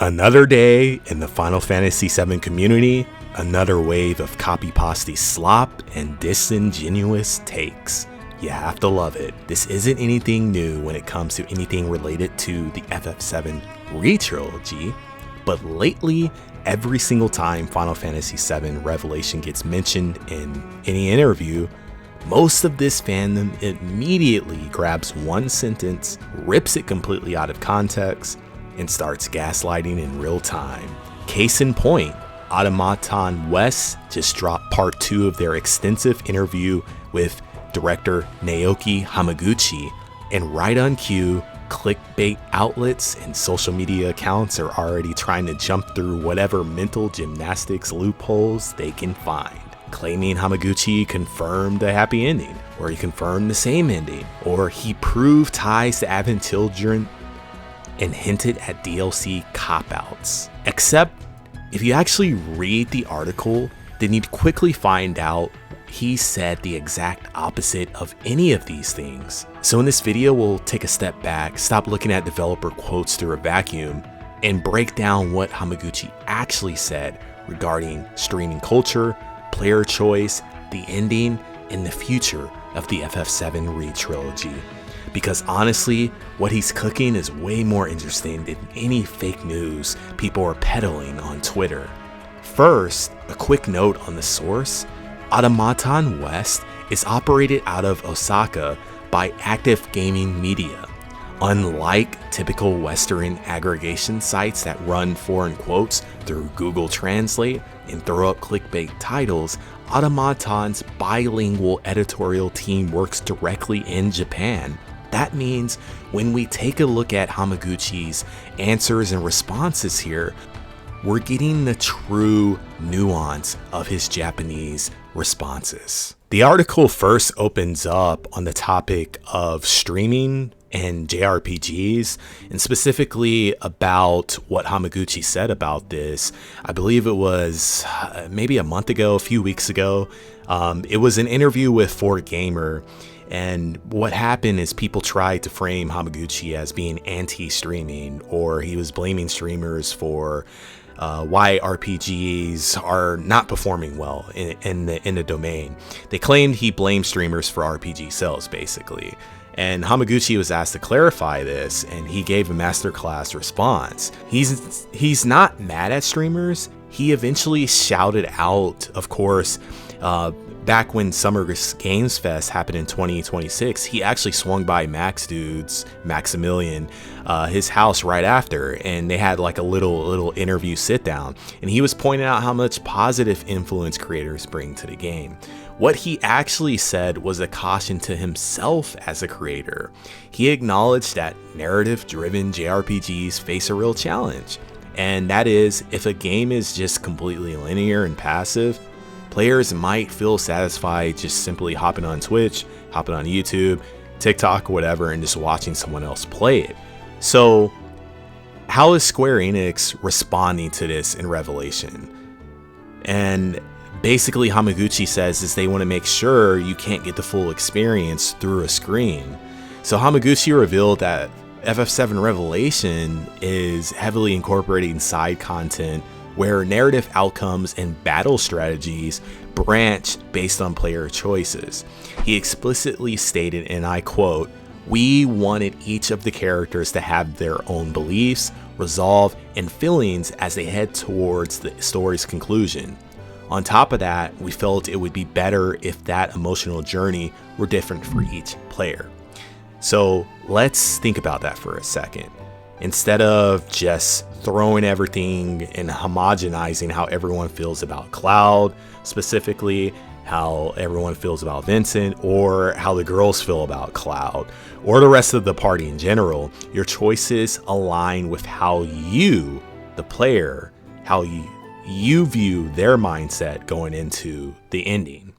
Another day in the Final Fantasy VII community, another wave of copy-pasty slop and disingenuous takes. You have to love it. This isn't anything new when it comes to anything related to the FF7 re-trilogy, but lately, every single time Final Fantasy VII Revelation gets mentioned in any interview, most of this fandom immediately grabs one sentence, rips it completely out of context, and starts gaslighting in real time. Case in point, Automaton West just dropped part 2 of their extensive interview with Director Naoki Hamaguchi, and right on cue, clickbait outlets and social media accounts are already trying to jump through whatever mental gymnastics loopholes they can find, claiming Hamaguchi confirmed the happy ending, or he confirmed the same ending, or he proved ties to Advent Children and hinted at DLC cop-outs. Except, if you actually read the article, then you'd quickly find out he said the exact opposite of any of these things. So in this video, we'll take a step back, stop looking at developer quotes through a vacuum, and break down what Hamaguchi actually said regarding streaming culture, player choice, the ending, and the future of the FF7 re-trilogy. Because honestly, what he's cooking is way more interesting than any fake news people are peddling on Twitter. First, a quick note on the source. Automaton West is operated out of Osaka by Active Gaming Media. Unlike typical Western aggregation sites that run foreign quotes through Google Translate and throw up clickbait titles, Automaton's bilingual editorial team works directly in Japan. That means when we take a look at Hamaguchi's answers and responses here, we're getting the true nuance of his Japanese responses. The article first opens up on the topic of streaming and JRPGs, and specifically about what Hamaguchi said about this. I believe it was maybe a month ago, a few weeks ago. It was an interview with 4Gamer. And what happened is people tried to frame Hamaguchi as being anti-streaming, or he was blaming streamers for why RPGs are not performing well in the domain. They claimed he blamed streamers for RPG sales, basically. And Hamaguchi was asked to clarify this, and he gave a masterclass response. He's not mad at streamers. He eventually shouted out, of course, back when Summer Games Fest happened in 2026, he actually swung by Maximilian, his house right after, and they had like a little interview sit down, and he was pointing out how much positive influence creators bring to the game. What he actually said was a caution to himself as a creator. He acknowledged that narrative-driven JRPGs face a real challenge, and that is, if a game is just completely linear and passive, players might feel satisfied just simply hopping on Twitch, hopping on YouTube, TikTok, whatever, and just watching someone else play it. So how is Square Enix responding to this in Revelation? And basically Hamaguchi says is they want to make sure you can't get the full experience through a screen. So Hamaguchi revealed that FF7 Revelation is heavily incorporating side content where narrative outcomes and battle strategies branch based on player choices. He explicitly stated, and I quote, "We wanted each of the characters to have their own beliefs, resolve, and feelings as they head towards the story's conclusion. On top of that, we felt it would be better if that emotional journey were different for each player." So let's think about that for a second. Instead of just throwing everything and homogenizing how everyone feels about Cloud, specifically how everyone feels about Vincent, or how the girls feel about Cloud, or the rest of the party in general, your choices align with how you, the player, how you view their mindset going into the ending.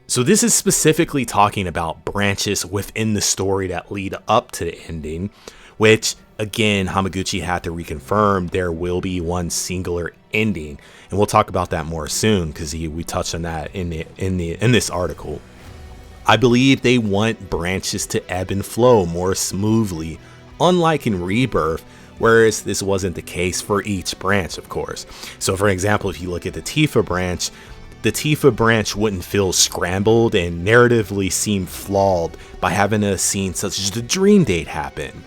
So this is specifically talking about branches within the story that lead up to the ending, which again, Hamaguchi had to reconfirm there will be one singular ending, and we'll talk about that more soon because we touched on that in this article. I believe they want branches to ebb and flow more smoothly, unlike in Rebirth, whereas this wasn't the case for each branch, of course. So for example, if you look at the Tifa branch, the Tifa branch wouldn't feel scrambled and narratively seem flawed by having a scene such as the dream date happen.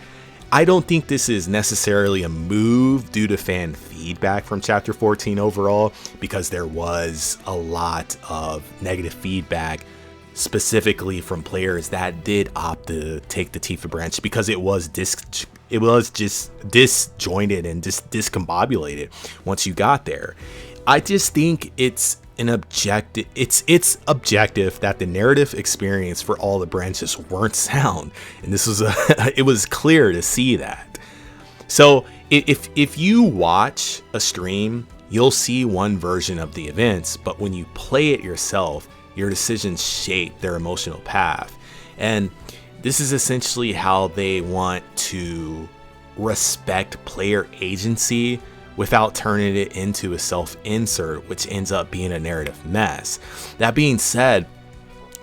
I don't think this is necessarily a move due to fan feedback from Chapter 14 overall, because there was a lot of negative feedback specifically from players that did opt to take the Tifa branch because it was just disjointed and just discombobulated once you got there. I just think it's objective that the narrative experience for all the branches weren't sound, and this was it was clear to see that. So if you watch a stream, you'll see one version of the events, but when you play it yourself, your decisions shape their emotional path. And this is essentially how they want to respect player agency without turning it into a self-insert, which ends up being a narrative mess. That being said,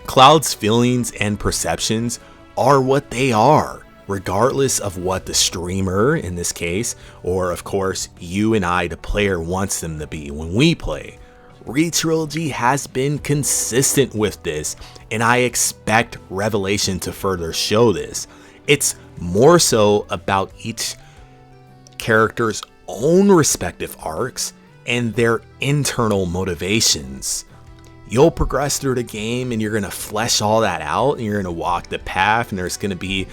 Cloud's feelings and perceptions are what they are, regardless of what the streamer, in this case, or of course you and I, the player, wants them to be when we play. Re-Trilogy has been consistent with this, and I expect Revelation to further show this. It's more so about each character's own respective arcs and their internal motivations. You'll progress through the game and you're going to flesh all that out, and you're going to walk the path, and there's going to be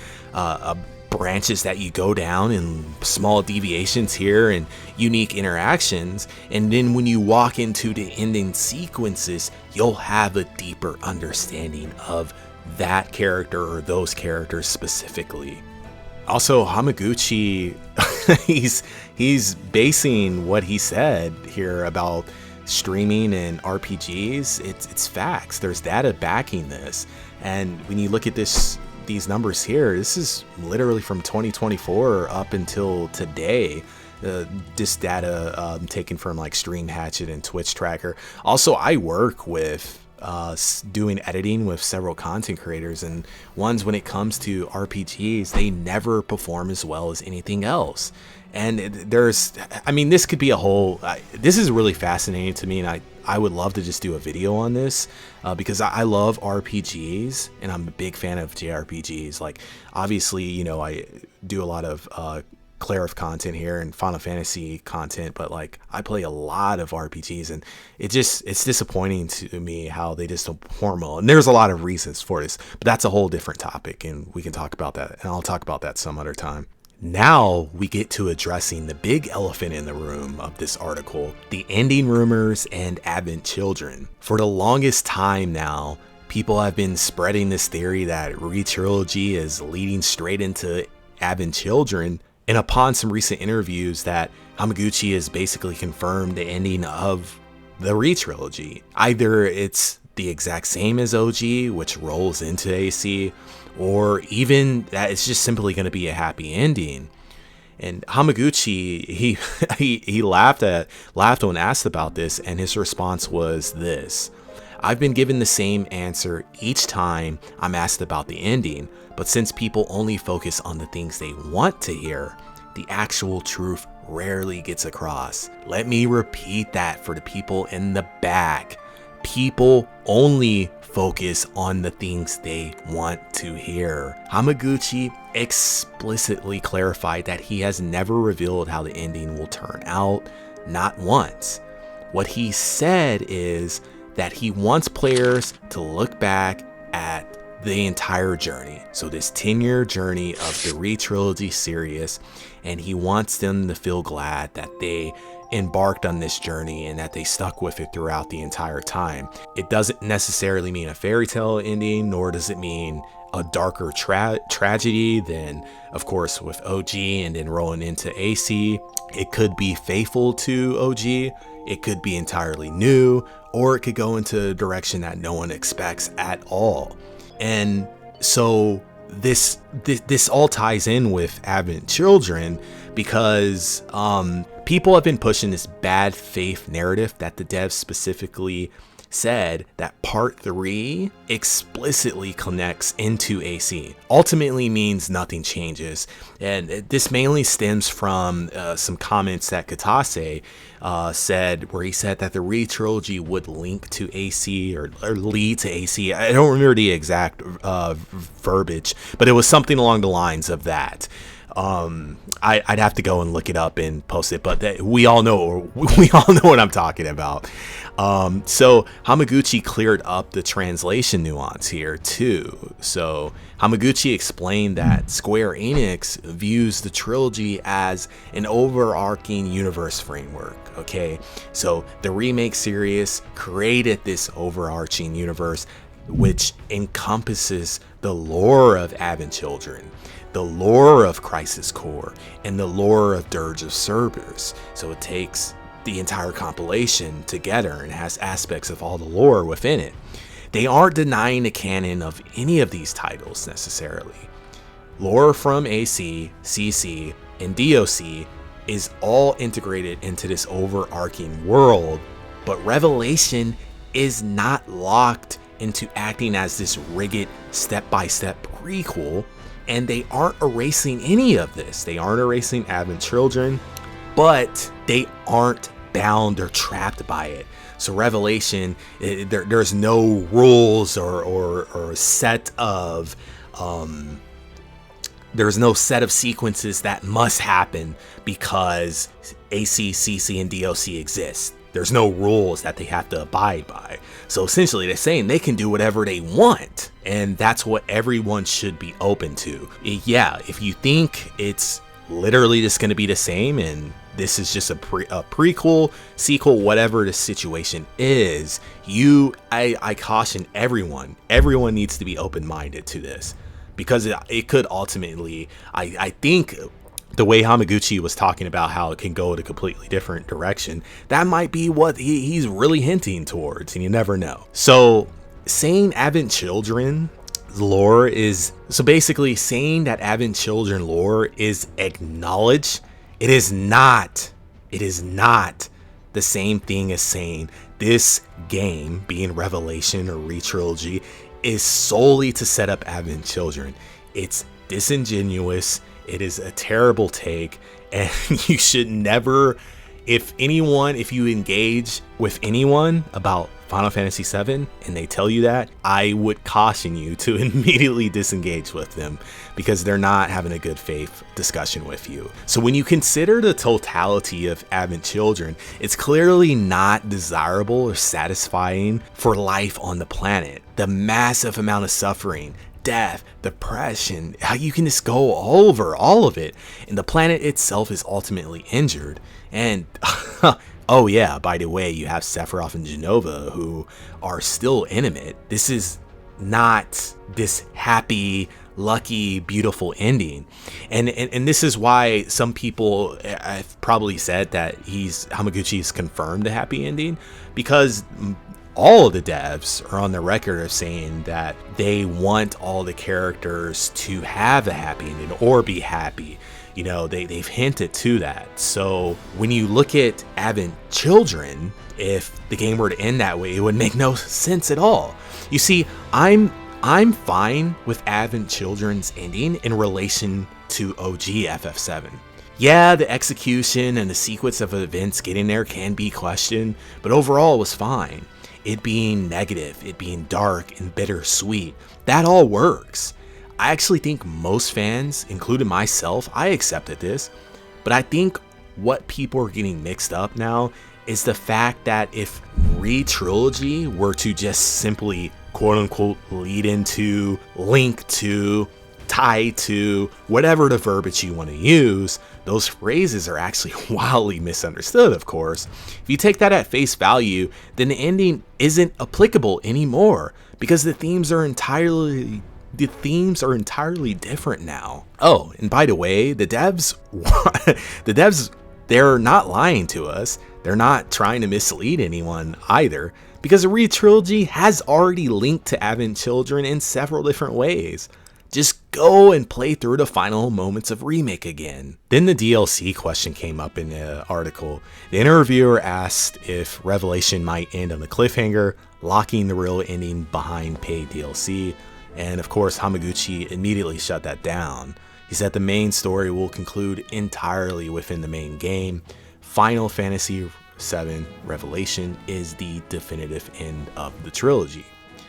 branches that you go down and small deviations here and unique interactions. And then when you walk into the ending sequences, you'll have a deeper understanding of that character or those characters specifically. Also, Hamaguchi, he's basing what he said here about streaming and RPGs. It's facts. There's data backing this. And when you look at these numbers here, this is literally from 2024 up until today. This data taken from like Stream Hatchet and Twitch Tracker. Also, I work with doing editing with several content creators, and ones, when it comes to RPGs, they never perform as well as anything else. And this could be a whole, this is really fascinating to me, and I would love to just do a video on this because I love RPGs, and I'm a big fan of JRPGs. Like, obviously, I do a lot of clerith content here and Final Fantasy content, but like, I play a lot of RPGs, and it's disappointing to me how they just don't perform well. And there's a lot of reasons for this, but that's a whole different topic, and we can talk about that, and I'll talk about that some other time. Now we get to addressing the big elephant in the room of this article, the ending rumors and Advent Children. For the longest time now, people have been spreading this theory that Re-Trilogy is leading straight into Advent Children, and upon some recent interviews that Hamaguchi has basically confirmed the ending of the Re-Trilogy. Either it's the exact same as OG, which rolls into AC, or even that it's just simply going to be a happy ending. And Hamaguchi, he laughed when asked about this, and his response was this: "I've been given the same answer each time I'm asked about the ending, but since people only focus on the things they want to hear, the actual truth rarely gets across." Let me repeat that for the people in the back. People only focus on the things they want to hear. Hamaguchi explicitly clarified that he has never revealed how the ending will turn out, not once. What he said is that he wants players to look back at the entire journey. So this 10-year journey of the Re-Trilogy series, and he wants them to feel glad that they embarked on this journey and that they stuck with it throughout the entire time. It doesn't necessarily mean a fairy tale ending, nor does it mean a darker tragedy than, of course, with OG and then rolling into AC. It could be faithful to OG, it could be entirely new, or it could go into a direction that no one expects at all. And so this all ties in with Advent Children because people have been pushing this bad faith narrative that the devs specifically said that Part 3 explicitly connects into AC. Ultimately means nothing changes, and this mainly stems from some comments that Katase said, where he said that the Re-trilogy would link to AC or lead to AC. I don't remember the exact verbiage, but it was something along the lines of that. I'd have to go and look it up and post it, but we all know what I'm talking about. So Hamaguchi cleared up the translation nuance here too. So Hamaguchi explained that Square Enix views the trilogy as an overarching universe framework. Okay, so the remake series created this overarching universe which encompasses the lore of Advent Children, the lore of Crisis Core, and the lore of Dirge of Cerberus. So it takes the entire compilation together and has aspects of all the lore within it. They aren't denying the canon of any of these titles necessarily. Lore from AC, CC, and DOC is all integrated into this overarching world, but Revelation is not locked into acting as this rigid step-by-step prequel, and they aren't erasing any of this. They aren't erasing Advent Children, but they aren't bound or trapped by it. So Revelation, there's no rules or set of there's no set of sequences that must happen because AC, CC, and DOC exist. There's no rules that they have to abide by. So essentially they're saying they can do whatever they want, and that's what everyone should be open to. Yeah, if you think it's literally just going to be the same and this is just a prequel, sequel, whatever the situation is, I caution everyone needs to be open-minded to this, because it could ultimately, I think the way Hamaguchi was talking about how it can go in a completely different direction, that might be what he's really hinting towards, and you never know. So saying Advent Children lore is, so basically saying that Advent Children lore is acknowledged, it is not the same thing as saying this game, being Revelation or Re-trilogy, is solely to set up Advent Children. It's disingenuous. It is a terrible take, and you should never, if you engage with anyone about Final Fantasy VII and they tell you that, I would caution you to immediately disengage with them, because they're not having a good faith discussion with you. So when you consider the totality of Advent Children, it's clearly not desirable or satisfying for life on the planet. The massive amount of suffering, death, depression, how you can just go over all of it, and the planet itself is ultimately injured. And oh yeah, by the way, you have Sephiroth and Genova who are still intimate. This is not this happy, lucky, beautiful ending. And this is why some people have probably said that Hamaguchi's confirmed a happy ending, because all of the devs are on the record of saying that they want all the characters to have a happy ending or be happy. You know, they've hinted to that. So when you look at Advent Children, if the game were to end that way, it would make no sense at all. You see, I'm fine with Advent Children's ending in relation to OG FF7. Yeah, the execution and the sequence of events getting there can be questioned, but overall it was fine. It being negative, it being dark and bittersweet, that all works. I actually think most fans, including myself, I accepted this, but I think what people are getting mixed up now is the fact that if Re-trilogy were to just simply quote unquote lead into, link to, tie to, whatever the verbiage you want to use, those phrases are actually wildly misunderstood, of course. If you take that at face value, then the ending isn't applicable anymore, because the themes are entirely different now. Oh, and by the way, the devs, they're not lying to us. They're not trying to mislead anyone either, because the Re-trilogy has already linked to Advent Children in several different ways. Just go and play through the final moments of Remake again. Then the DLC question came up in the article. The interviewer asked if Revelation might end on a cliffhanger, locking the real ending behind paid DLC, and of course Hamaguchi immediately shut that down. He said the main story will conclude entirely within the main game. Final Fantasy VII Revelation is the definitive end of the trilogy.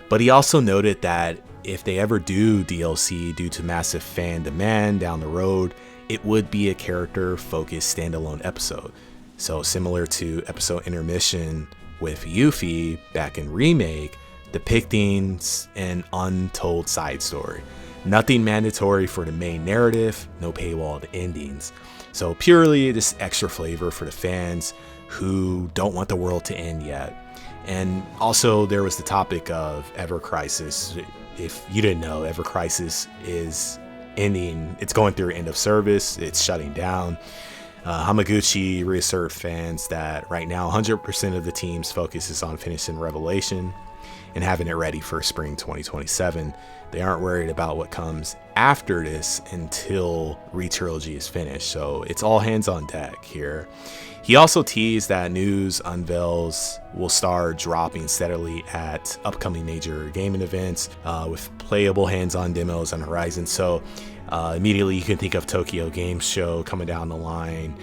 But he also noted that if they ever do DLC due to massive fan demand down the road, it would be a character-focused standalone episode. So similar to episode Intermission with Yuffie back in Remake, depicting an untold side story. Nothing mandatory for the main narrative, no paywalled endings. So purely just extra flavor for the fans who don't want the world to end yet. And also there was the topic of Ever Crisis. If you didn't know, Ever Crisis is ending, it's going through end of service, it's shutting down. Hamaguchi reassured fans that right now 100% of the team's focus is on finishing Revelation and having it ready for spring 2027. They aren't worried about what comes after this until Re-Trilogy is finished, so it's all hands on deck here. He also teased that news unveils will start dropping steadily at upcoming major gaming events with playable hands-on demos on the horizon. So immediately you can think of Tokyo Game Show coming down the line.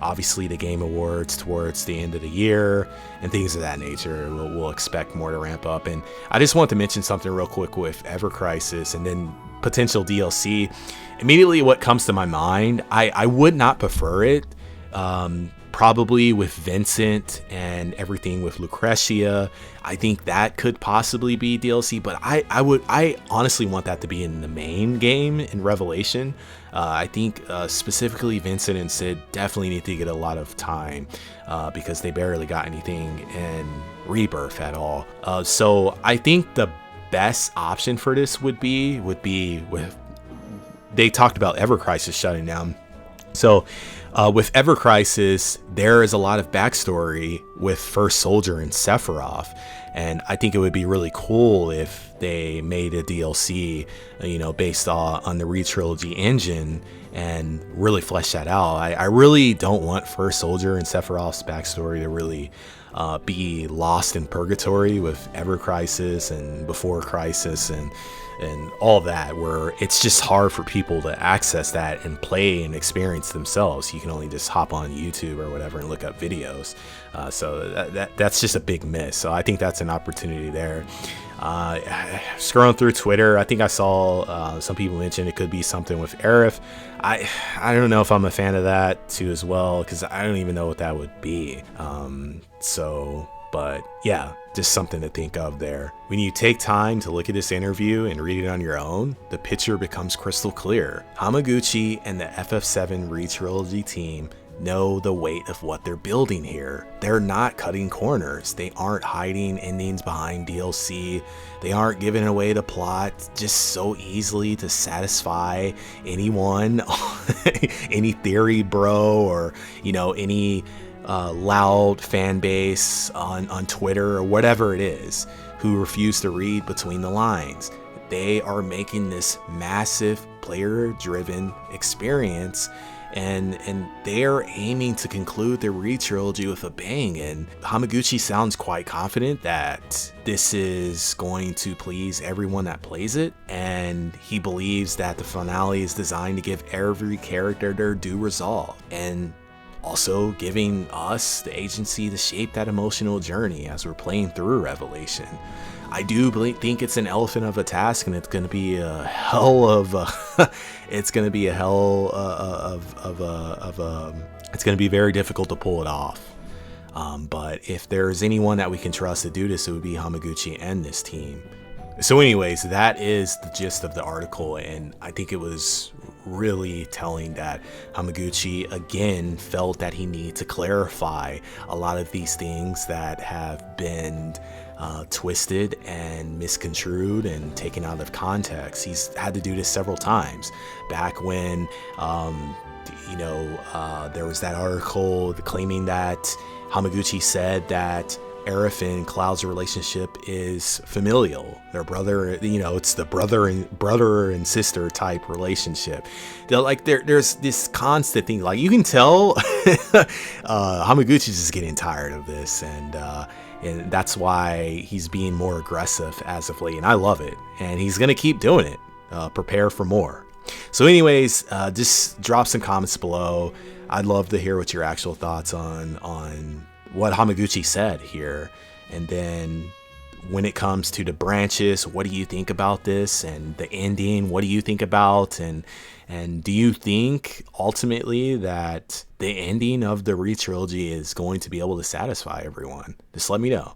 Obviously the Game Awards towards the end of the year and things of that nature. We'll expect more to ramp up. And I just want to mention something real quick with Ever Crisis and then potential DLC. Immediately what comes to my mind, I would not prefer it. Probably with Vincent and everything with Lucretia, I think that could possibly be DLC, but I honestly want that to be in the main game in Revelation. I think specifically Vincent and Sid definitely need to get a lot of time because they barely got anything in Rebirth at all. So I think the best option for this would be with, they talked about Ever Crisis shutting down. So with Ever Crisis, there is a lot of backstory with First Soldier and Sephiroth, and I think it would be really cool if they made a DLC, based on the Re-Trilogy engine and really flesh that out. I really don't want First Soldier and Sephiroth's backstory to really be lost in purgatory with Ever Crisis and Before Crisis and all that, where it's just hard for people to access that and play and experience themselves. You can only just hop on YouTube or whatever and look up videos. So that's just a big miss. So I think that's an opportunity there. Scrolling through Twitter, I think I saw some people mention it could be something with Aerith. I don't know if I'm a fan of that too as well, because I don't even know what that would be. But yeah, just something to think of there. When you take time to look at this interview and read it on your own, the picture becomes crystal clear. Hamaguchi and the FF7 Re-Trilogy team know the weight of what they're building here. They're not cutting corners. They aren't hiding endings behind DLC. They aren't giving away the plot just so easily to satisfy anyone, any theory bro, or any loud fan base on Twitter or whatever it is who refuse to read between the lines. They are making this massive player-driven experience, and they're aiming to conclude their Re-Trilogy with a bang, and Hamaguchi sounds quite confident that this is going to please everyone that plays it, and he believes that the finale is designed to give every character their due resolve, and also giving us the agency to shape that emotional journey as we're playing through Revelation. I do think it's an elephant of a task, and it's going to be a hell of a it's going to be a hell it's going to be very difficult to pull it off. But if there's anyone that we can trust to do this, it would be Hamaguchi and this team. So anyways, that is the gist of the article, and I think it was really telling that Hamaguchi again felt that he needed to clarify a lot of these things that have been twisted and misconstrued and taken out of context. He's had to do this several times. Back when there was that article claiming that Hamaguchi said that Aerith and Cloud's relationship is familial. Their brother, it's the brother and sister type relationship. There's this constant thing. Like, you can tell Hamaguchi's just getting tired of this, and that's why he's being more aggressive as of late. And I love it, and he's gonna keep doing it. Prepare for more. So anyways, just drop some comments below. I'd love to hear what your actual thoughts on what Hamaguchi said here. And then when it comes to the branches, what do you think about this? And the ending, what do you think about? And do you think ultimately that the ending of the Re trilogy is going to be able to satisfy everyone? Just let me know.